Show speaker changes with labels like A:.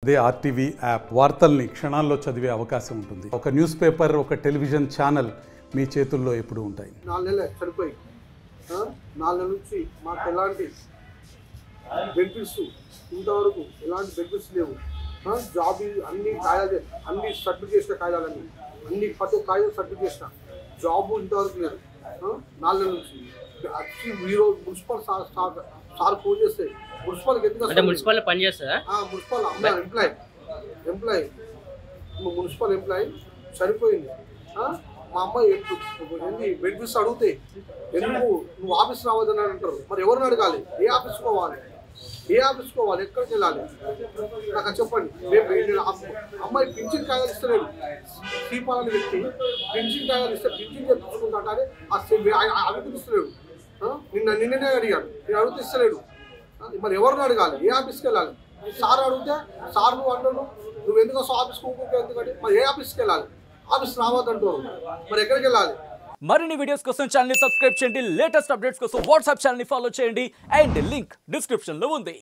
A: అదే RTV app వార్తల్ని క్షణాల్లో చదివే అవకాశం ఉంటుంది. ఒక న్యూస్ పేపర్, ఒక టెలివిజన్ ఛానల్ మీ చేతుల్లో ఎప్పుడూ ఉంటాయి.
B: 4 నెలలు చనిపోయి 4 నెలల నుంచి మాకు ఎలాంటి బెనిఫిట్స్ ఇంతవరకు ఎలాంటి బెనిఫిట్స్ లేవు. జాబ్ అన్ని కాయాలు, అన్ని సబ్మిట్ చేసిన కాయాలన్నీ అన్ని ప్రతి ఒక్క కాయం సబ్మిట్ చేసిన జాబ్ ఇంతవరకు లేదు. 4 నెలల నుంచి ఈరోజు మున్సిపల్ సార్ ఫోన్ చేస్తే మున్సిపల్కి ఎందుకు
C: మున్సిపల్ పని చేస్తా
B: మున్సిపల్ ఎంప్లాయీ మున్సిపల్ ఎంప్లాయీ చనిపోయింది. మా అమ్మాయి ఏంటి బెనిఫిట్స్ అడిగితే ఎందుకు నువ్వు ఆఫీస్ రావద్దని అంటారు. మరి ఎవరిని అడగాలి? ఏ ఆఫీస్కి పోవాలి? ఎక్కడికి వెళ్ళాలి? నాకు చెప్పండి. అమ్మాయి పింఛన్ కాయలు ఇస్తలేడు. శ్రీపాలని వ్యక్తి పింఛన్ కాయలు ఇస్తే పింఛన్ చెప్పించుకుంటాడే అడుగుతూ ఇస్తలేడు. నిన్ననే అడిగాడు, నేను అడుగుతూ ఇస్తలేడు. మరి ఎవరిని అడగాలి? ఏ ఆఫీస్కి వెళ్ళాలి? సార్ అడిగితే సార్ నువ్వు అంటున్నావు, నువ్వు ఎందుకు వస్తావు ఆఫీస్కి? ఎందుకంటే మరి ఏ ఆఫీస్కి వెళ్ళాలి? ఆఫీస్ రావద్దంటారు. మరి ఎక్కడికి వెళ్ళాలి?
D: మరిన్ని వీడియోస్ కోసం ఛానల్ ని సబ్స్క్రైబ్ చేయండి. లేటెస్ట్ అప్డేట్స్ కోసం వాట్సాప్ ఛానల్ ని ఫాలో చేయండి. అండ్ లింక్ డిస్క్రిప్షన్ లో ఉంది.